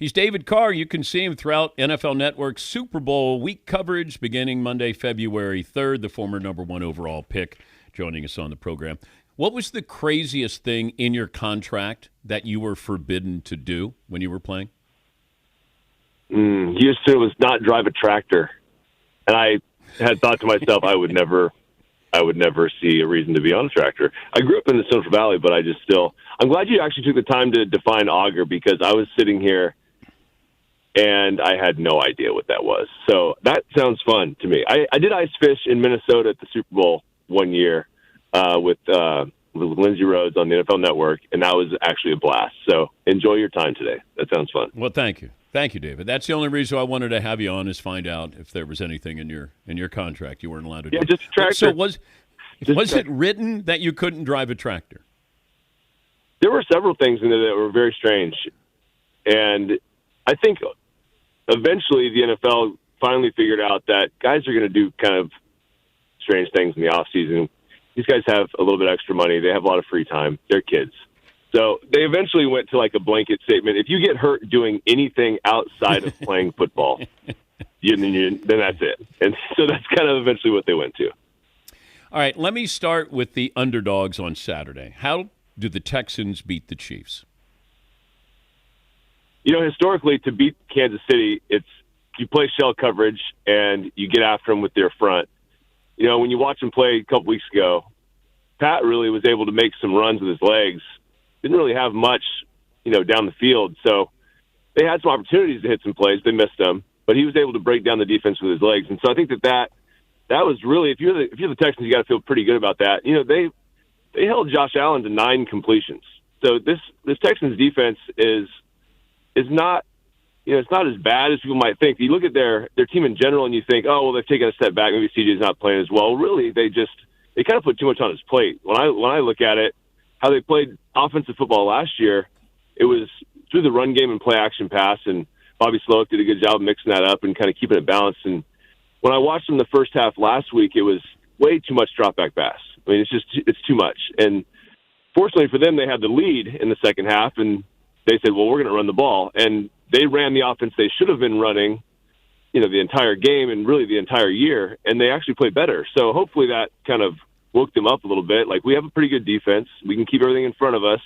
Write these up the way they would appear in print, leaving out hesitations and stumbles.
He's David Carr. You can see him throughout NFL Network's Super Bowl week coverage beginning Monday, February 3rd, the former number 1 overall pick joining us on the program. What was the craziest thing in your contract that you were forbidden to do when you were playing? Houston was not drive a tractor. And I had thought to myself, I would never see a reason to be on a tractor. I grew up in the Central Valley, but I'm glad you actually took the time to define auger, because I was sitting here and I had no idea what that was. So that sounds fun to me. I did ice fish in Minnesota at the Super Bowl one year with Lindsey Rhodes on the NFL Network, and that was actually a blast. So enjoy your time today. That sounds fun. Well, thank you. Thank you, David. That's the only reason I wanted to have you on, is find out if there was anything in your contract you weren't allowed to do. Yeah, just a tractor. So was it written that you couldn't drive a tractor? There were several things in there that were very strange. And I think eventually the NFL finally figured out that guys are going to do kind of strange things in the offseason. These guys have a little bit extra money. They have a lot of free time. They're kids. So they eventually went to like a blanket statement. If you get hurt doing anything outside of playing football, then that's it. And so that's kind of eventually what they went to. All right, let me start with the underdogs on Saturday. How do the Texans beat the Chiefs? Historically, to beat Kansas City, you play shell coverage and you get after them with their front. When you watch them play a couple weeks ago, Pat really was able to make some runs with his legs. Didn't really have much, down the field. So they had some opportunities to hit some plays. They missed them, but he was able to break down the defense with his legs. And so I think that was really, if you're the Texans, you got to feel pretty good about that. They held Josh Allen to 9 completions. So this Texans defense is not, it's not as bad as people might think. You look at their team in general and you think, oh, well, they've taken a step back. Maybe CJ's not playing as well. Really, they kind of put too much on his plate. When I look at it, how they played offensive football last year, it was through the run game and play action pass, and Bobby Slowick did a good job mixing that up and kind of keeping it balanced. And when I watched them the first half last week, it was way too much drop back pass. I mean, it's too much. And fortunately for them, they had the lead in the second half, and they said, well, we're going to run the ball. And they ran the offense they should have been running, the entire game and really the entire year, and they actually played better. So hopefully that kind of woke them up a little bit. Like, we have a pretty good defense. We can keep everything in front of us.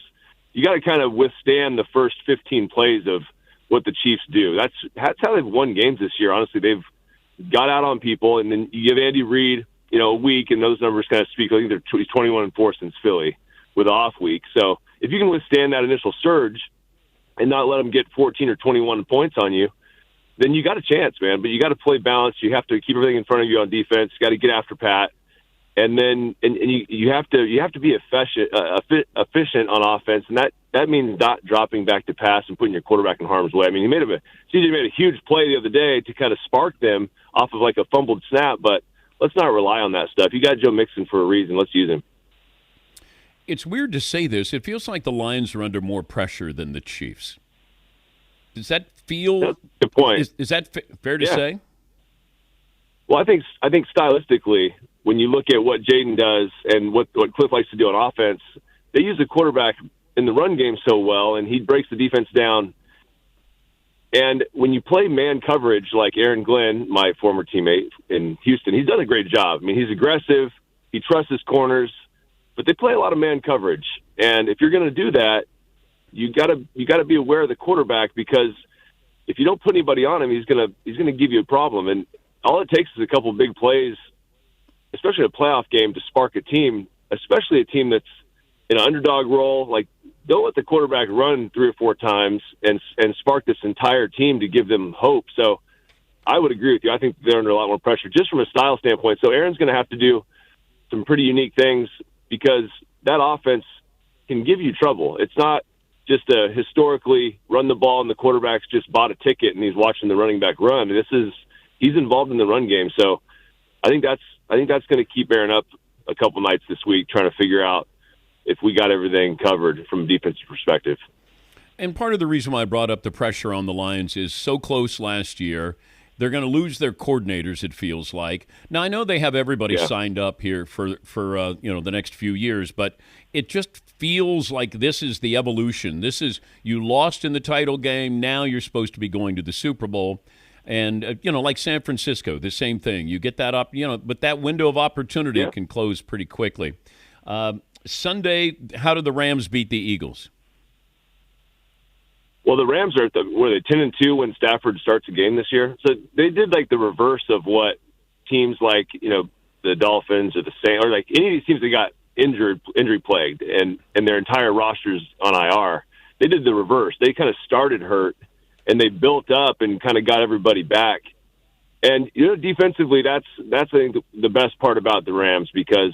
You got to kind of withstand the first 15 plays of what the Chiefs do. That's how they've won games this year. Honestly, they've got out on people, and then you give Andy Reid, a week, and those numbers kind of speak. I think he's 21-4 since Philly with an off week. So if you can withstand that initial surge and not let them get 14 or 21 points on you, then you got a chance, man. But you got to play balanced. You have to keep everything in front of you on defense. You got to get after Pat. And then you have to be efficient on offense, and that means not dropping back to pass and putting your quarterback in harm's way. I mean, CJ made a huge play the other day to kind of spark them off of like a fumbled snap, but let's not rely on that stuff. You got Joe Mixon for a reason. Let's use him. It's weird to say this. It feels like the Lions are under more pressure than the Chiefs. Does that feel? That's a good point. Is that fair to say? Well, I think stylistically, when you look at what Jaden does and what Cliff likes to do on offense, they use the quarterback in the run game so well, and he breaks the defense down. And when you play man coverage like Aaron Glenn, my former teammate in Houston, he's done a great job. I mean, he's aggressive. He trusts his corners, but they play a lot of man coverage. And if you're going to do that, you got to be aware of the quarterback, because if you don't put anybody on him, he's going to give you a problem. And all it takes is a couple of big plays, especially a playoff game, to spark a team, especially a team that's in an underdog role. Like, don't let the quarterback run 3 or 4 times and spark this entire team to give them hope. So I would agree with you. I think they're under a lot more pressure just from a style standpoint. So Aaron's going to have to do some pretty unique things, because that offense can give you trouble. It's not just a historically run the ball and the quarterback's just bought a ticket and he's watching the running back run. He's involved in the run game. So I think that's going to keep Aaron up a couple nights this week, trying to figure out if we got everything covered from a defensive perspective. And part of the reason why I brought up the pressure on the Lions is so close last year, They're going to lose their coordinators, it feels like. Now, I know they have everybody signed up here for the next few years, but it just feels like this is the evolution. This is, you lost in the title game, now you're supposed to be going to the Super Bowl. And, like San Francisco, the same thing. You get that up, but that window of opportunity can close pretty quickly. Sunday, how did the Rams beat the Eagles? Well, the Rams are were they 10-2 when Stafford starts a game this year? So they did like the reverse of what teams like the Dolphins or the Saints or like any of these teams that got injury plagued and their entire rosters on IR. They did the reverse. They kind of started hurt and they built up and kind of got everybody back. And defensively, that's I think the best part about the Rams because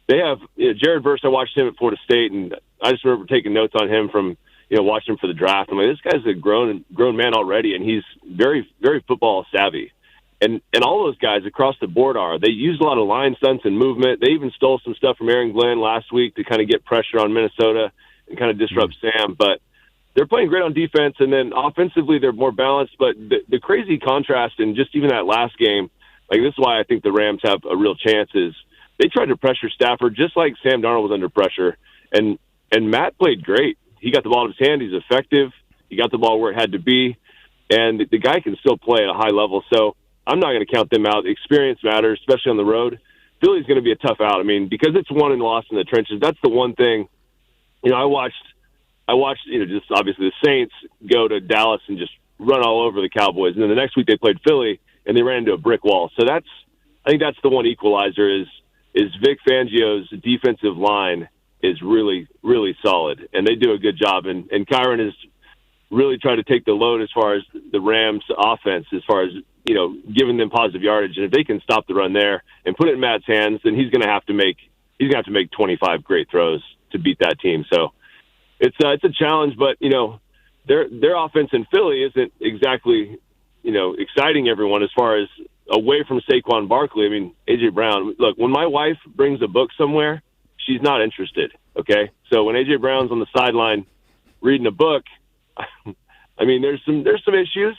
they have Jared Verse. I watched him at Florida State, and I just remember taking notes on him from. Watching him for the draft. I'm like, this guy's a grown man already, and he's very, very football savvy. And all those guys across the board are. They use a lot of line stunts and movement. They even stole some stuff from Aaron Glenn last week to kind of get pressure on Minnesota and kind of disrupt Sam. But they're playing great on defense, and then offensively they're more balanced. But the crazy contrast in just even that last game, like this is why I think the Rams have a real chance is they tried to pressure Stafford just like Sam Darnold was under pressure. And Matt played great. He got the ball in his hand. He's effective. He got the ball where it had to be. And the guy can still play at a high level. So I'm not going to count them out. Experience matters, especially on the road. Philly's going to be a tough out. I mean, because it's won and lost in the trenches, that's the one thing. I watched, just obviously the Saints go to Dallas and just run all over the Cowboys. And then the next week they played Philly, and they ran into a brick wall. So I think that's the one equalizer is Vic Fangio's defensive line is really, really solid, and they do a good job. And Kyron has really tried to take the load as far as the Rams' offense, as far as giving them positive yardage. And if they can stop the run there and put it in Matt's hands, then he's going to have to make 25 great throws to beat that team. So it's a challenge, but their offense in Philly isn't exactly exciting everyone as far as away from Saquon Barkley. I mean, AJ Brown. Look, when my wife brings a book somewhere, she's not interested, okay? So when A.J. Brown's on the sideline reading a book, I mean, there's some issues.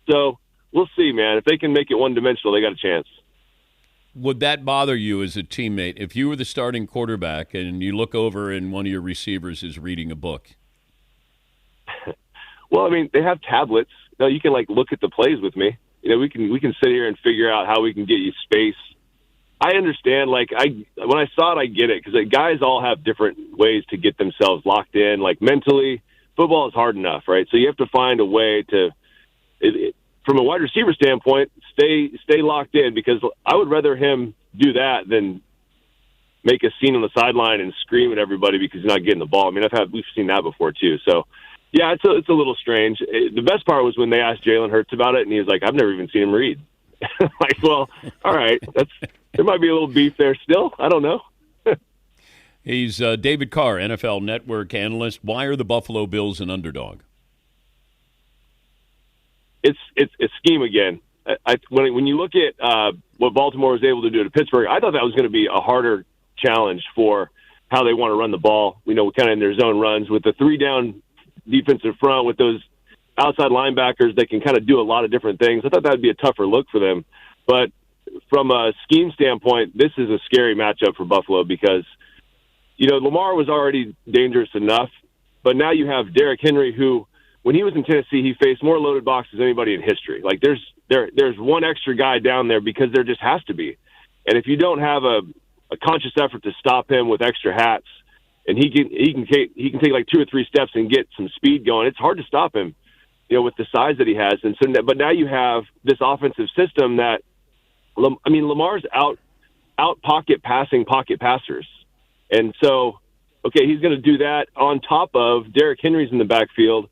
So we'll see, man. If they can make it one-dimensional, they got a chance. Would that bother you as a teammate if you were the starting quarterback and you look over and one of your receivers is reading a book? Well, I mean, they have tablets. No, you can, look at the plays with me. We can sit here and figure out how we can get you space. I understand, when I saw it, I get it, because guys all have different ways to get themselves locked in. Mentally, football is hard enough, right? So you have to find a way to, from a wide receiver standpoint, stay locked in, because I would rather him do that than make a scene on the sideline and scream at everybody because he's not getting the ball. I mean, we've seen that before too. So, yeah, it's a little strange. The best part was when they asked Jalen Hurts about it, and he was like, "I've never even seen him read." Well, all right, there might be a little beef there still. I don't know. He's David Carr, NFL Network analyst. Why are the Buffalo Bills an underdog? It's scheme again. When you look at what Baltimore was able to do to Pittsburgh, I thought that was going to be a harder challenge for how they want to run the ball. Kind of in their zone runs with the 3-down defensive front with those outside linebackers that can kind of do a lot of different things. I thought that would be a tougher look for them. But from a scheme standpoint, this is a scary matchup for Buffalo because, Lamar was already dangerous enough, but now you have Derrick Henry who, when he was in Tennessee, he faced more loaded boxes than anybody in history. There's one extra guy down there because there just has to be. And if you don't have a conscious effort to stop him with extra hats, and he can take 2 or 3 steps and get some speed going, it's hard to stop him. With the size that he has. And so, but now you have this offensive system that, Lamar's out pocket passing pocket passers. And so, okay, he's going to do that on top of Derrick Henry's in the backfield.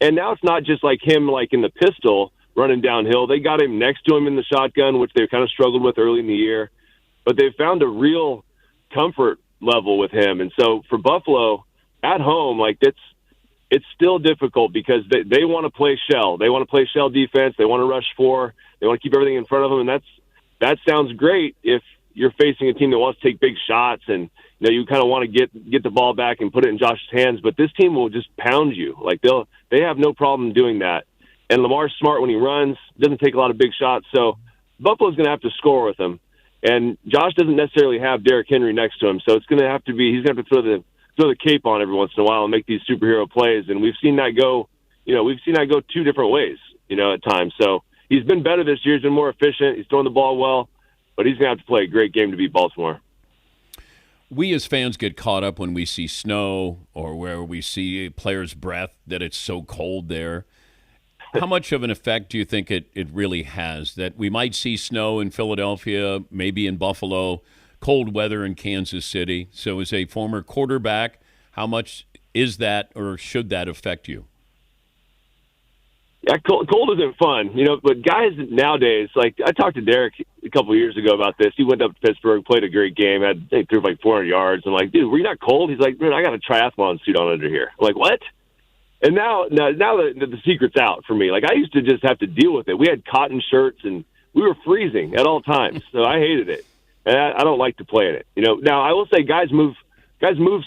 And now it's not just like him, in the pistol running downhill. They got him next to him in the shotgun, which they kind of struggled with early in the year, but they've found a real comfort level with him. And so for Buffalo at home, it's still difficult because they want to play shell. They want to play shell defense. They want to rush 4. They want to keep everything in front of them, and that sounds great if you're facing a team that wants to take big shots and you kind of want to get the ball back and put it in Josh's hands. But this team will just pound you. They have no problem doing that. and Lamar's smart when he runs, doesn't take a lot of big shots. So Buffalo's going to have to score with him. And Josh doesn't necessarily have Derrick Henry next to him, so it's going to have to be he's going to have to throw the cape on every once in a while and make these superhero plays. And we've seen that go, two different ways, at times. So he's been better this year. He's been more efficient. He's throwing the ball well, but he's going to have to play a great game to beat Baltimore. We as fans get caught up when we see snow or where we see a player's breath that it's so cold there. How much of an effect do you think it really has that we might see snow in Philadelphia, maybe in Buffalo, cold weather in Kansas City? So as a former quarterback, how much is that or should that affect you? Yeah, cold isn't fun, but guys nowadays, like I talked to Derek a couple of years ago about this. He went up to Pittsburgh, played a great game, threw like 400 yards. I'm like, dude, were you not cold? He's like, man, I got a triathlon suit on under here. I'm like, what? And now the secret's out for me. Like I used to just have to deal with it. We had cotton shirts and we were freezing at all times, so I hated it. And I don't like to play in it. Now I will say guys move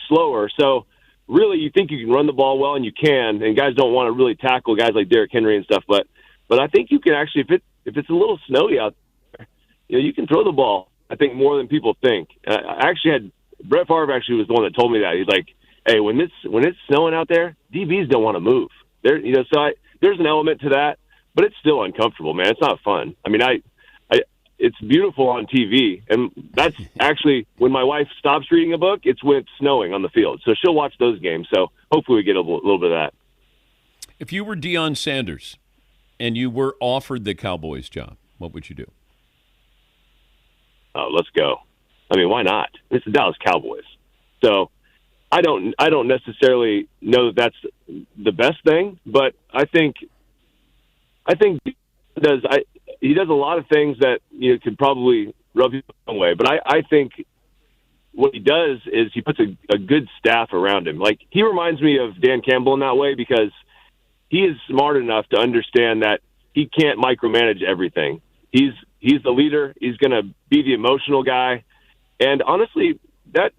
slower, so really you think you can run the ball well, and you can, and guys don't want to really tackle guys like Derrick Henry and stuff. But I think you can actually, if it's a little snowy out there, you can throw the ball. I think more than people think. I actually had Brett Favre actually was the one that told me that. He's like, hey, when it's snowing out there, DBs don't want to move. There's an element to that, but it's still uncomfortable, man. It's not fun. I mean, it's beautiful on TV, and that's actually when my wife stops reading a book, it's when it's snowing on the field. So she'll watch those games. So hopefully we get a little bit of that. If you were Deion Sanders and you were offered the Cowboys job, what would you do? Oh, let's go. I mean, why not? It's the Dallas Cowboys. So I don't necessarily know that that's the best thing, but I think he does a lot of things that could probably rub you the wrong way. But I think what he does is he puts a good staff around him. Like he reminds me of Dan Campbell in that way because he is smart enough to understand that he can't micromanage everything. He's the leader. He's going to be the emotional guy, and honestly, that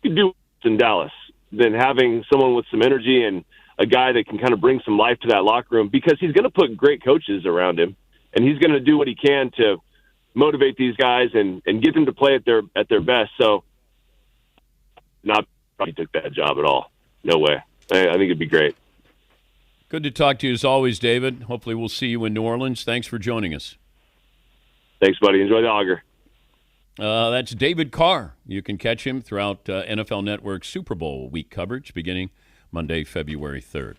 could do in Dallas than having someone with some energy and a guy that can kind of bring some life to that locker room because he's going to put great coaches around him. And he's going to do what he can to motivate these guys and get them to play at their best. So, not he took that job at all. No way. I think it'd be great. Good to talk to you as always, David. Hopefully we'll see you in New Orleans. Thanks for joining us. Thanks, buddy. Enjoy the auger. That's David Carr. You can catch him throughout NFL Network's Super Bowl week coverage beginning Monday, February 3rd.